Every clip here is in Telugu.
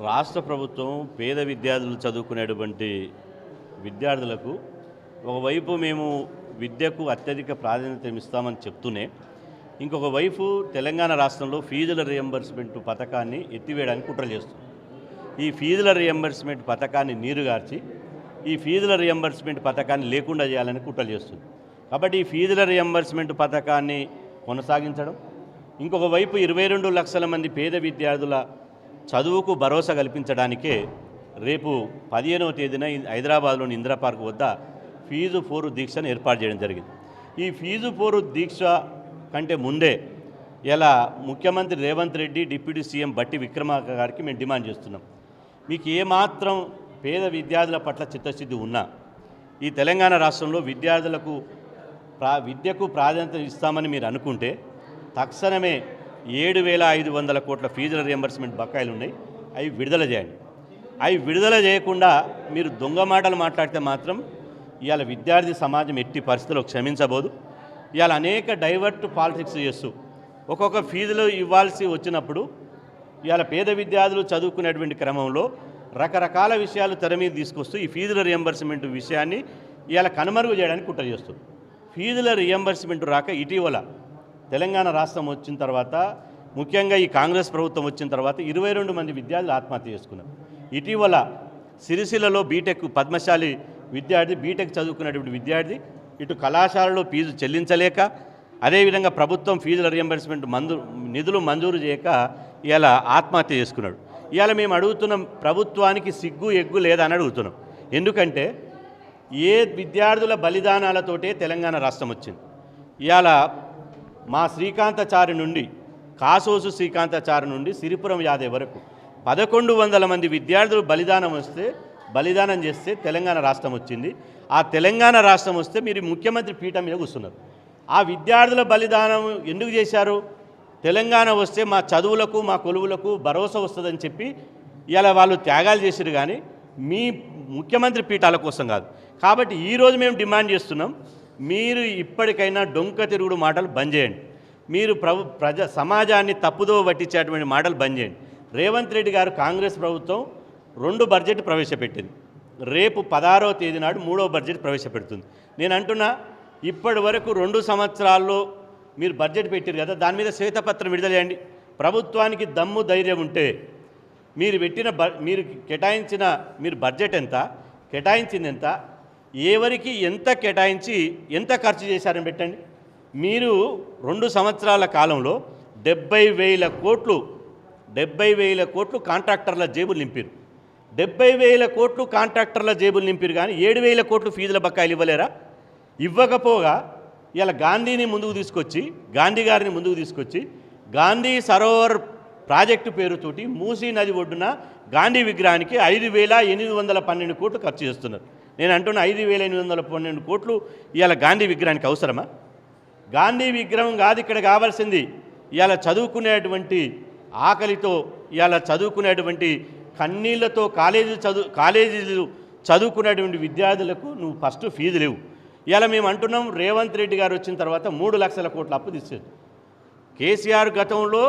రాష్ట్ర ప్రభుత్వం పేద విద్యార్థులు చదువుకునేటువంటి విద్యార్థులకు ఒకవైపు మేము విద్యకు అత్యధిక ప్రాధాన్యత ఇస్తామని చెప్తూనే ఇంకొక వైపు తెలంగాణ రాష్ట్రంలో ఫీజుల రియంబర్స్మెంట్ పథకాన్ని ఎత్తివేయడానికి కుట్ర చేస్తుంది. ఈ ఫీజుల రియంబర్స్మెంట్ పథకాన్ని నీరుగార్చి ఈ ఫీజుల రియంబర్స్మెంట్ పథకాన్ని లేకుండా చేయాలని కుట్ర చేస్తుంది. కాబట్టి ఈ ఫీజుల రియంబర్స్మెంట్ పథకాన్ని కొనసాగించడం, ఇంకొక వైపు 22 లక్షల మంది పేద విద్యార్థుల చదువుకు భరోసా కల్పించడానికే రేపు 15వ తేదీన హైదరాబాద్లోని ఇందిరా పార్క్ వద్ద ఫీజు పోరు దీక్షను ఏర్పాటు చేయడం జరిగింది. ఈ ఫీజు పోరు దీక్ష కంటే ముందే ఇలా ముఖ్యమంత్రి రేవంత్ రెడ్డి, డిప్యూటీ సీఎం బట్టి విక్రమార్క గారికి మేము డిమాండ్ చేస్తున్నాం. మీకు ఏమాత్రం పేద విద్యార్థుల పట్ల చిత్తశుద్ధి ఉన్నా ఈ తెలంగాణ రాష్ట్రంలో విద్యకు ప్రాధాన్యత ఇస్తామని మీరు అనుకుంటే తక్షణమే 7,500 కోట్ల ఫీజుల రియంబర్స్మెంట్ బకాయిలు ఉన్నాయి, అవి విడుదల చేయండి. అవి విడుదల చేయకుండా మీరు దొంగ మాటలు మాట్లాడితే మాత్రం ఇవాళ విద్యార్థి సమాజం ఎట్టి పరిస్థితుల్లో క్షమించబోదు. ఇవాళ అనేక డైవర్ట్ పాలిటిక్స్ చేస్తూ ఒక్కొక్క ఫీజులు ఇవ్వాల్సి వచ్చినప్పుడు ఇవాళ పేద విద్యార్థులు చదువుకునేటువంటి క్రమంలో రకరకాల విషయాలు తెర మీద తీసుకొస్తూ ఈ ఫీజుల రియంబర్స్మెంట్ విషయాన్ని ఇవాళ కనుమరుగు చేయడానికి కుట్ర చేస్తుంది. ఫీజుల రియంబర్స్మెంట్ రాక ఇటీవల తెలంగాణ రాష్ట్రం వచ్చిన తర్వాత, ముఖ్యంగా ఈ కాంగ్రెస్ ప్రభుత్వం వచ్చిన తర్వాత 22 మంది విద్యార్థులు ఆత్మహత్య చేసుకున్నారు. ఇటీవల సిరిసిల్లలో బీటెక్ పద్మశాలి విద్యార్థి బీటెక్ చదువుకున్నటువంటి విద్యార్థి ఇటు కళాశాలలో ఫీజు చెల్లించలేక, అదేవిధంగా ప్రభుత్వం ఫీజుల రియంబర్స్మెంట్ నిధులు మంజూరు చేయక ఇవాళ ఆత్మహత్య చేసుకున్నాడు. ఇవాళ మేము అడుగుతున్నాం, ప్రభుత్వానికి సిగ్గు ఎగ్గు లేదని అడుగుతున్నాం. ఎందుకంటే ఏ విద్యార్థుల బలిదానాలతోటే తెలంగాణ రాష్ట్రం వచ్చింది. ఇవాళ మా శ్రీకాంతాచారి నుండి, కాసోసు శ్రీకాంతాచారి నుండి సిరిపురం యాదవ్ వరకు 1100 మంది విద్యార్థులు బలిదానం చేస్తే తెలంగాణ రాష్ట్రం వచ్చింది. ఆ తెలంగాణ రాష్ట్రం వస్తే మీరు ముఖ్యమంత్రి పీఠం మీద కూర్చున్నారు. ఆ విద్యార్థుల బలిదానం ఎందుకు చేశారు? తెలంగాణ వస్తే మా చదువులకు మా కొలువులకు భరోసా వస్తుందని చెప్పి ఇలా వాళ్ళు త్యాగాలు చేశారు, కానీ మీ ముఖ్యమంత్రి పీఠాల కోసం కాదు. కాబట్టి ఈరోజు మేము డిమాండ్ చేస్తున్నాం, మీరు ఇప్పటికైనా డొంక తిరుగుడు మాటలు బంద్ చేయండి. మీరు సమాజాన్ని తప్పుదో పట్టించేటువంటి మాటలు బంద్ చేయండి. రేవంత్ రెడ్డి గారు కాంగ్రెస్ ప్రభుత్వం 2 బడ్జెట్ ప్రవేశపెట్టింది. రేపు 16వ తేదీ నాడు 3వ బడ్జెట్ ప్రవేశపెడుతుంది. నేను అంటున్నా, ఇప్పటి వరకు 2 సంవత్సరాల్లో మీరు బడ్జెట్ పెట్టారు కదా, దాని మీద శ్వేతపత్రం విడుదల చేయండి. ప్రభుత్వానికి దమ్ము ధైర్యం ఉంటే మీరు బడ్జెట్ ఎంత కేటాయించింది, ఎంత ఎవరికి ఎంత కేటాయించి ఎంత ఖర్చు చేశారని పెట్టండి. మీరు 2 సంవత్సరాల కాలంలో 70,000 కోట్లు కాంట్రాక్టర్ల జేబులు నింపారు. 70,000 కోట్లు కాంట్రాక్టర్ల జేబులు నింపారు, కానీ 7,000 కోట్లు ఫీజుల బకాయిలు ఇవ్వలేరా? ఇవ్వకపోగా ఇలా గాంధీ గారిని ముందుకు తీసుకొచ్చి గాంధీ సరోవర్ ప్రాజెక్టు పేరుతోటి మూసీ నది ఒడ్డున గాంధీ విగ్రహానికి 5,812 కోట్లు ఖర్చు చేస్తున్నారు. నేను అంటున్న 5,812 కోట్లు ఇవాళ గాంధీ విగ్రహానికి అవసరమా? గాంధీ విగ్రహం కాదు ఇక్కడ కావాల్సింది. ఇవాళ చదువుకునేటువంటి ఆకలితో, ఇవాళ చదువుకునేటువంటి కన్నీళ్లతో కాలేజీలు చదువుకునేటువంటి విద్యార్థులకు నువ్వు ఫస్ట్ ఫీజు లేవు. ఇవాళ మేము అంటున్నాం, రేవంత్ రెడ్డి గారు వచ్చిన తర్వాత 3 లక్షల కోట్ల అప్పు తీసేది. కేసీఆర్ గతంలో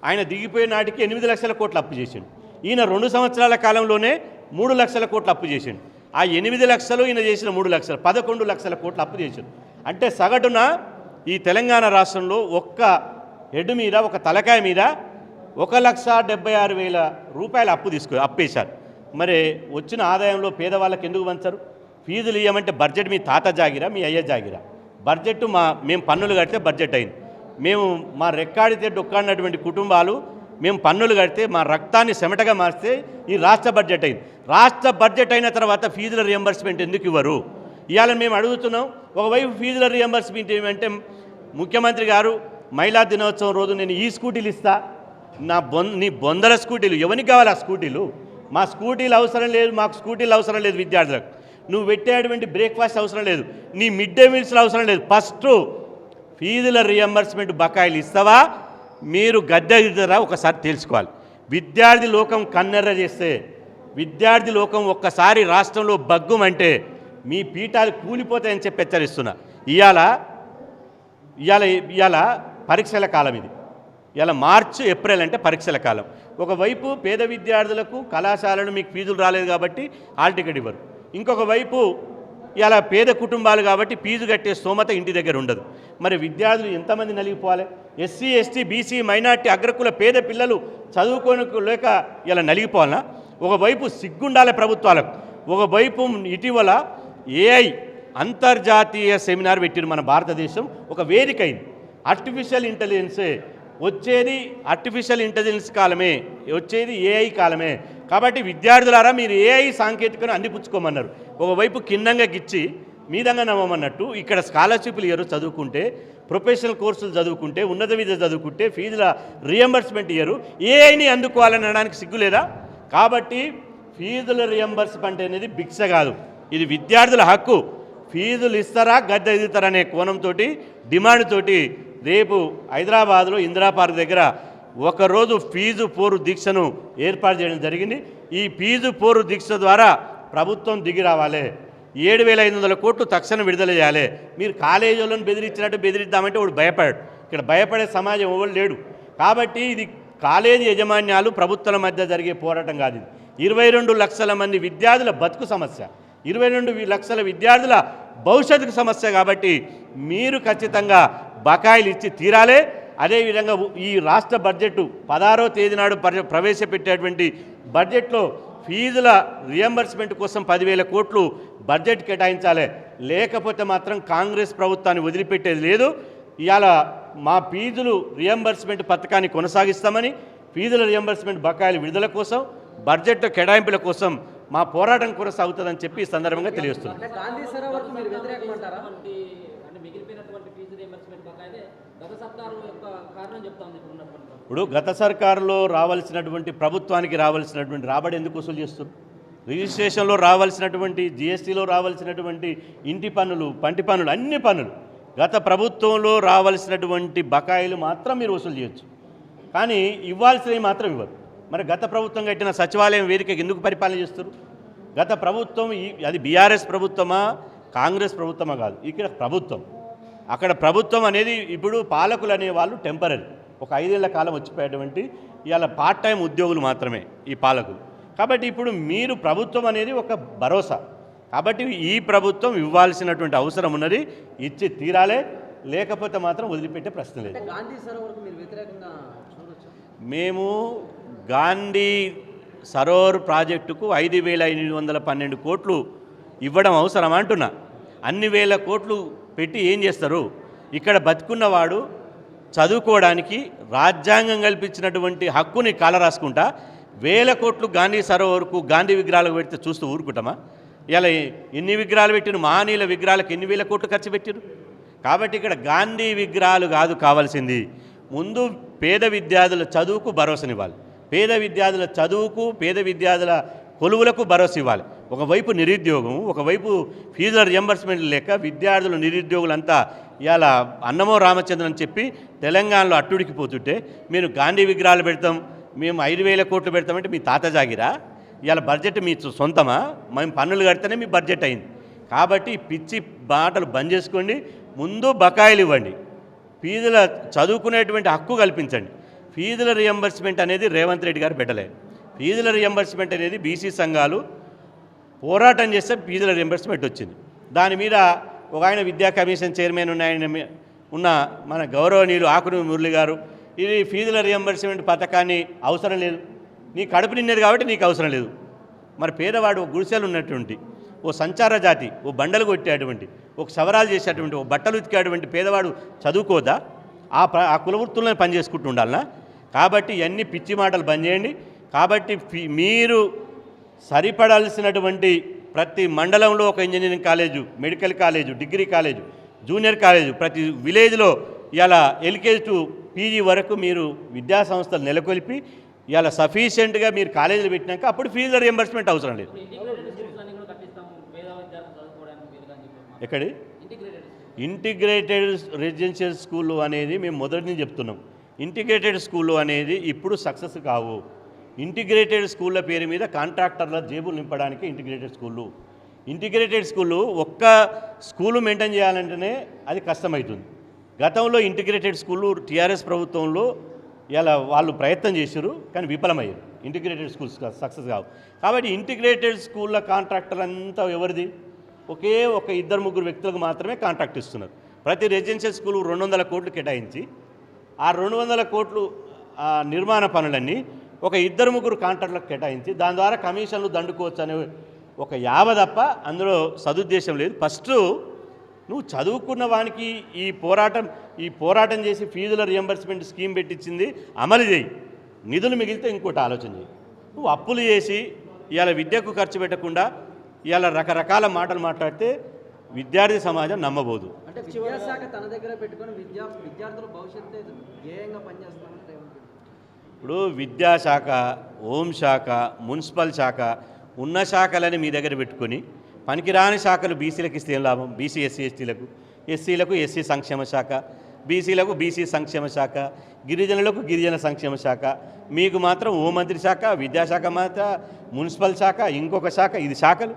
ఆయన దిగిపోయే నాటికి 8 లక్షల కోట్ల అప్పు చేసిండు. ఈయన 2 సంవత్సరాల కాలంలోనే 3 లక్షల కోట్ల అప్పు చేసిండు. ఆ 8 లక్షలు ఈయన చేసిన 3 లక్షలు 11 లక్షల కోట్ల అప్పు చేసిండు. అంటే సగటున ఈ తెలంగాణ రాష్ట్రంలో ఒక్క హెడ్ మీద, ఒక తలకాయ మీద 1,76,000 రూపాయల అప్పేశారు. మరి వచ్చిన ఆదాయంలో పేదవాళ్ళకి ఎందుకు పంచరు? ఫీజులు ఇవ్వమంటే బడ్జెట్ మీ తాత జాగిరా, మీ అయ్య జాగిరా? బడ్జెట్ మేము పన్నులు కడితే బడ్జెట్ అయింది. మేము మా రెక్కాడితే డొక్కాడినటువంటి కుటుంబాలు మేము పన్నులు కడితే మా రక్తాన్ని చెమటగా మార్స్తే ఈ రాష్ట్ర బడ్జెట్ అయింది. రాష్ట్ర బడ్జెట్ అయిన తర్వాత ఫీజుల రియంబర్స్మెంట్ ఎందుకు ఇవ్వరు? ఇవాళ మేము అడుగుతున్నాం. ఒకవైపు ఫీజుల రియంబర్స్మెంట్ ఏమంటే ముఖ్యమంత్రి గారు మహిళా దినోత్సవం రోజు నేను ఈ స్కూటీలు ఇస్తా, నీ బొందల స్కూటీలు ఎవరికి కావాలి? ఆ స్కూటీలు మా స్కూటీలు అవసరం లేదు, మాకు స్కూటీలు అవసరం లేదు. విద్యార్థులకు నువ్వు పెట్టేటువంటి బ్రేక్ఫాస్ట్ అవసరం లేదు, నీ మిడ్ డే మీల్స్లో అవసరం లేదు. ఫస్ట్ ఫీజుల రియంబర్స్మెంట్ బకాయిలు ఇస్తావా, మీరు గద్దెదిద్దరా ఒకసారి తెలుసుకోవాలి. విద్యార్థి లోకం కన్నెర్ర చేస్తే, విద్యార్థి లోకం ఒక్కసారి రాష్ట్రంలో బగ్గుమంటే మీ పీఠాలు కూలిపోతాయని చెప్పి హెచ్చరిస్తున్నా. ఇవాళ పరీక్షల కాలం ఇది. ఇలా మార్చి ఏప్రిల్ అంటే పరీక్షల కాలం. ఒకవైపు పేద విద్యార్థులకు కళాశాలలు మీకు ఫీజులు రాలేదు కాబట్టి హాల్ టికెట్ ఇవ్వరు. ఇంకొక వైపు ఇలా పేద కుటుంబాలు కాబట్టి ఫీజు కట్టే స్తోమత ఇంటి దగ్గర ఉండదు. మరి విద్యార్థులు ఎంతమంది నలిగిపోవాలి? ఎస్సీ ఎస్టీ బీసీ మైనార్టీ అగ్రకుల పేద పిల్లలు చదువుకోలేక ఇలా నలిగిపోవాలన్నా? ఒకవైపు సిగ్గుండాలి ప్రభుత్వాలకు. ఒకవైపు ఇటీవల ఏఐ అంతర్జాతీయ సెమినార్ పెట్టిరు మన భారతదేశం, ఒక వేదిక అయింది. ఆర్టిఫిషియల్ ఇంటెలిజెన్సే వచ్చేది, ఆర్టిఫిషియల్ ఇంటెలిజెన్స్ కాలమే వచ్చేది, ఏఐ కాలమే. కాబట్టి విద్యార్థులారా మీరు ఏఐ సాంకేతికను అందిపుచ్చుకోమన్నారు. ఒకవైపు కిన్నంగా గిచ్చి మీదంగా నమ్మమన్నట్టు ఇక్కడ స్కాలర్షిప్లు ఇయ్యరు, చదువుకుంటే ప్రొఫెషనల్ కోర్సులు చదువుకుంటే ఉన్నత విద్య చదువుకుంటే ఫీజుల రియంబర్స్మెంట్ ఇయ్యరు, ఏఐని అందుకోవాలని అనడానికి సిగ్గులేదా? కాబట్టి ఫీజుల రియంబర్స్మెంట్ అనేది భిక్ష కాదు, ఇది విద్యార్థుల హక్కు. ఫీజులు ఇస్తారా గద్దె ఎదుగుతారనే కోణంతో డిమాండ్ తోటి రేపు హైదరాబాద్లో ఇందిరా పార్క్ దగ్గర ఒకరోజు ఫీజు పోరు దీక్షను ఏర్పాటు చేయడం జరిగింది. ఈ ఫీజు పోరు దీక్ష ద్వారా ప్రభుత్వం దిగి రావాలి, 7,500 కోట్లు తక్షణం విడుదల చేయాలి. మీరు కాలేజీలను బెదిరించినట్టు బెదిరిద్దామంటే వాడు భయపడాడు. ఇక్కడ భయపడే సమాజం ఎవరు లేడు. కాబట్టి ఇది కాలేజీ యజమాన్యాలు ప్రభుత్వాల మధ్య జరిగే పోరాటం కాదు. ఇది 22 లక్షల మంది విద్యార్థుల బతుకు సమస్య, 22 లక్షల విద్యార్థుల భవిష్యత్తుకు సమస్య. కాబట్టి మీరు ఖచ్చితంగా బకాయిలు ఇచ్చి తీరాలే. అదేవిధంగా ఈ రాష్ట్ర బడ్జెట్ 16వ తేదీ నాడు ప్రవేశపెట్టేటువంటి బడ్జెట్లో ఫీజుల రియంబర్స్మెంట్ కోసం 10,000 కోట్లు బడ్జెట్ కేటాయించాలి. లేకపోతే మాత్రం కాంగ్రెస్ ప్రభుత్వాన్ని వదిలిపెట్టేది లేదు. ఇవాళ మా ఫీజులు రియంబర్స్మెంట్ పథకాన్ని కొనసాగిస్తామని, ఫీజుల రియంబర్స్మెంట్ బకాయిల విడుదల కోసం, బడ్జెట్ కేటాయింపుల కోసం మా పోరాటం కొనసాగుతుందని చెప్పి ఈ సందర్భంగా తెలియజేస్తున్నాం. ఇప్పుడు గత సర్కారులో రావాల్సినటువంటి ప్రభుత్వానికి రావాల్సినటువంటి రాబడి ఎందుకు వసూలు చేస్తారు? రిజిస్ట్రేషన్లో రావాల్సినటువంటి జిఎస్టీలో రావాల్సినటువంటి ఇంటి పన్నులు, పంటి పన్నులు, అన్ని పన్నులు గత ప్రభుత్వంలో రావాల్సినటువంటి బకాయిలు మాత్రం మీరు వసూలు చేయొచ్చు, కానీ ఇవ్వాల్సినవి మాత్రం ఇవ్వరు. మరి గత ప్రభుత్వం కట్టిన సచివాలయం వేదికకి ఎందుకు పరిపాలన చేస్తారు? గత ప్రభుత్వం అది బీఆర్ఎస్ ప్రభుత్వమా కాంగ్రెస్ ప్రభుత్వమా కాదు, ఇక్కడ ప్రభుత్వం. అక్కడ ప్రభుత్వం అనేది ఇప్పుడు పాలకులు అనేవాళ్ళు టెంపరీ, ఒక 5 ఏళ్ల కాలం వచ్చిపోయేటువంటి ఇవాళ పార్ట్ టైం ఉద్యోగులు మాత్రమే ఈ పాలకులు. కాబట్టి ఇప్పుడు మీరు ప్రభుత్వం అనేది ఒక భరోసా. కాబట్టి ఈ ప్రభుత్వం ఇవ్వాల్సినటువంటి అవసరం ఉన్నది, ఇచ్చి తీరాలే, లేకపోతే మాత్రం వదిలిపెట్టే ప్రశ్న లేదు. మేము గాంధీ సరోవర్ ప్రాజెక్టుకు 5,812 కోట్లు ఇవ్వడం అవసరం అంటున్నా. అన్ని వేల కోట్లు పెట్టి ఏం చేస్తారు? ఇక్కడ బతుకున్నవాడు చదువుకోవడానికి రాజ్యాంగం కల్పించినటువంటి హక్కుని కాలరాసుకుంటా 1000 కోట్లు గాంధీ సరోవర్కు, గాంధీ విగ్రహాలకు పెడితే చూస్తూ ఊరుకుంటామా? ఇలా ఎన్ని విగ్రహాలు పెట్టిరు? మహనీయుల విగ్రహాలకు ఎన్ని వేల కోట్లు ఖర్చు పెట్టిరు? కాబట్టి ఇక్కడ గాంధీ విగ్రహాలు కాదు కావాల్సింది, ముందు పేద విద్యార్థుల చదువుకు భరోసానివ్వాలి. పేద విద్యార్థుల చదువుకు, పేద విద్యార్థుల కొలువులకు భరోసా ఇవ్వాలి. ఒకవైపు నిరుద్యోగం, ఒకవైపు ఫీజుల రియంబర్స్మెంట్ లేక విద్యార్థులు నిరుద్యోగులంతా ఇలా అన్నమో రామచంద్రన్ అని చెప్పి తెలంగాణలో అట్టుడికిపోతుంటే మీరు గాంధీ విగ్రహాలు పెడతాం, మేము 5,000 కోట్లు పెడతామంటే మీ తాత జాగిరా? ఇవాళ బడ్జెట్ మీ సొంతమా? మేము పన్నులు కడితేనే మీ బడ్జెట్ అయింది. కాబట్టి పిచ్చి మాటలు బంద్ చేసుకోండి, ముందు బకాయిలు ఇవ్వండి, ఫీజుల చదువుకునేటువంటి హక్కు కల్పించండి. ఫీజుల రియంబర్స్మెంట్ అనేది రేవంత్ రెడ్డి గారు పెట్టలే. ఫీజుల రియంబర్స్మెంట్ అనేది బీసీ సంఘాలు పోరాటం చేస్తే ఫీజుల రియంబర్స్మెంట్ వచ్చింది. దాని మీద ఒక ఆయన విద్యా కమిషన్ చైర్మన్ ఉన్న మన గౌరవనీయులు ఆకునూరి మురళి గారు, ఇది ఫీజుల రియంబర్స్మెంట్ పథకాన్ని అవసరం లేదు, నీ కడుపు నిన్నది కాబట్టి నీకు అవసరం లేదు. మరి పేదవాడు ఓ గుడిసెలు ఉన్నటువంటి, ఓ సంచార జాతి, ఓ బండలు కొట్టేటువంటి, ఒక సవరాలు చేసేటువంటి, ఓ బట్టలు ఉతికేటువంటి పేదవాడు చదువుకోదా? ఆ కులవృత్తులను పనిచేసుకుంటూ ఉండాలనా? కాబట్టి ఇవన్నీ పిచ్చి మాటలు బంద్ చేయండి. కాబట్టి మీరు సరిపడాల్సినటువంటి ప్రతి మండలంలో ఒక engineering college, medical college, degree college, junior college, ప్రతి విలేజ్లో ఇలా ఎల్కేజీ టు పీజీ వరకు మీరు విద్యా సంస్థలు నెలకొల్పి ఇలా సఫిషియెంట్గా మీరు కాలేజీలు పెట్టినాక అప్పుడు ఫీజుల రియంబర్స్మెంట్ అవసరం లేదు. ఎక్కడి ఇంటిగ్రేటెడ్ రెసిడెన్షియల్ స్కూల్ అనేది మేము మొదటి నుంచి చెప్తున్నాం. ఇంటిగ్రేటెడ్ స్కూల్ అనేది ఇప్పుడు సక్సెస్ కావు. ఇంటిగ్రేటెడ్ స్కూళ్ళ పేరు మీద కాంట్రాక్టర్ల జేబులు నింపడానికి ఇంటిగ్రేటెడ్ స్కూళ్ళు ఒక్క స్కూలు మెయింటైన్ చేయాలంటేనే అది కష్టమవుతుంది. గతంలో ఇంటిగ్రేటెడ్ స్కూళ్ళు టీఆర్ఎస్ ప్రభుత్వంలో ఇలా వాళ్ళు ప్రయత్నం చేశారు కానీ విఫలమయ్యారు. ఇంటిగ్రేటెడ్ స్కూల్స్ సక్సెస్ కావు. కాబట్టి ఇంటిగ్రేటెడ్ స్కూళ్ళ కాంట్రాక్టర్ అంతా ఎవరిది? ఒకే ఒక 2-3 వ్యక్తులకు మాత్రమే కాంట్రాక్ట్ ఇస్తున్నారు. ప్రతి రెసిడెన్షియల్ స్కూల్ 200 కోట్లు కేటాయించి ఆ 200 కోట్లు నిర్మాణ పనులన్నీ ఒక 2-3 కాంట్రాక్టులకు కేటాయించి దాని ద్వారా కమిషన్లు దండుకోవచ్చు అనే ఒక యావ తప్ప అందులో సదుద్దేశం లేదు. ఫస్ట్ నువ్వు చదువుకున్న వానికి ఈ పోరాటం చేసి ఫీజుల రియంబర్స్మెంట్ స్కీమ్ పెట్టించింది అమలు చేయి. నిధులు మిగిలితే ఇంకోటి ఆలోచన చేయి. నువ్వు అప్పులు చేసి ఇవాళ విద్యకు ఖర్చు పెట్టకుండా ఇవాళ రకరకాల మాటలు మాట్లాడితే విద్యార్థి సమాజం నమ్మబోదు. అంటే విద్యాశాఖ తన దగ్గర పెట్టుకొని విద్యార్థుల భవిష్యత్తు ధ్యేయంగా పనిచేస్తామంటే ఇప్పుడు విద్యాశాఖ, హోంశాఖ, మున్సిపల్ శాఖ ఉన్న శాఖలని మీ దగ్గర పెట్టుకొని పనికిరాని శాఖలు బీసీలకు ఇస్తే ఏం లాభం? బీసీ ఎస్సీ ఎస్టీలకు, ఎస్సీలకు ఎస్సీ సంక్షేమ శాఖ, బీసీలకు బీసీ సంక్షేమ శాఖ, గిరిజనులకు గిరిజన సంక్షేమ శాఖ, మీకు మాత్రం హోంమంత్రి శాఖ, విద్యాశాఖ మాత్రం, మున్సిపల్ శాఖ, ఇంకొక శాఖ. ఇది శాఖలు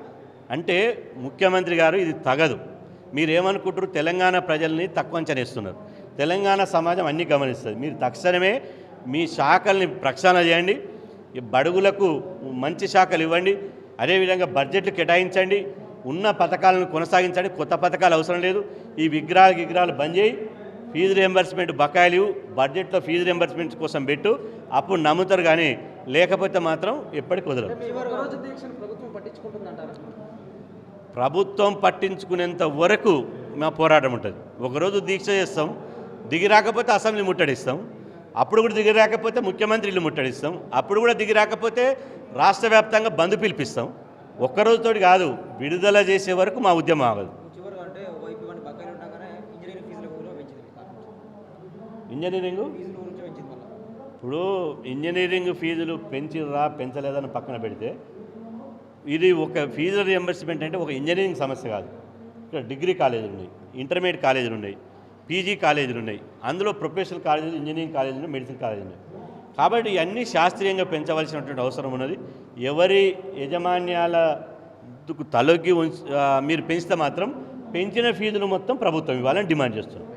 అంటే ముఖ్యమంత్రి గారు ఇది తగదు. మీరేమనుకుంటారు? తెలంగాణ ప్రజల్ని తక్కువ అంచనేస్తున్నారు. తెలంగాణ సమాజం అన్నీ గమనిస్తుంది. మీరు తక్షణమే మీ శాఖల్ని ప్రక్షాళన చేయండి. ఈ బడుగులకు మంచి శాఖలు ఇవ్వండి. అదేవిధంగా బడ్జెట్లు కేటాయించండి. ఉన్న పథకాలను కొనసాగించండి. కొత్త పథకాలు అవసరం లేదు. ఈ విగ్రహాలు బంద్ చేయి. ఫీజు రియంబర్స్మెంట్ బకాయిలు బడ్జెట్లో ఫీజు రియంబర్స్మెంట్ కోసం పెట్టు. అప్పుడు నమ్ముతారు. కానీ లేకపోతే మాత్రం ఎప్పటికి వదలరు. ప్రభుత్వం పట్టించుకునేంత వరకు మా పోరాటం ఉంటుంది. ఒకరోజు దీక్ష చేస్తాం, దిగి రాకపోతే అసెంబ్లీ ముట్టడిస్తాం. అప్పుడు కూడా దిగి రాకపోతే ముఖ్యమంత్రి ఇల్లు ముట్టడిస్తాం. అప్పుడు కూడా దిగి రాకపోతే రాష్ట్ర వ్యాప్తంగా బంద్ పిలిపిస్తాం. ఒక్కరోజుతోటి కాదు, విడుదల చేసే వరకు మా ఉద్యమం ఆగదు. ఇప్పుడు ఇంజనీరింగ్ ఫీజులు పెంచలేదని పక్కన పెడితే ఇది ఒక ఫీజు రియంబర్స్మెంట్ అంటే ఒక ఇంజనీరింగ్ సమస్య కాదు. ఇక్కడ డిగ్రీ కాలేజీలు ఉన్నాయి, ఇంటర్మీడియట్ కాలేజీలు ఉన్నాయి, పీజీ కాలేజీలు ఉన్నాయి, అందులో ప్రొఫెషనల్ కాలేజీలు, ఇంజనీరింగ్ కాలేజీలు ఉన్నాయి, మెడిసిన్ కాలేజీలు ఉన్నాయి. కాబట్టి ఇవన్నీ శాస్త్రీయంగా పెంచవలసినటువంటి అవసరం ఉన్నది. ఎవరి యజమాన్యాలకు తలొగ్గి మీరు పెంచితే మాత్రం పెంచిన ఫీజులు మొత్తం ప్రభుత్వం ఇవ్వాలని డిమాండ్ చేస్తున్నారు.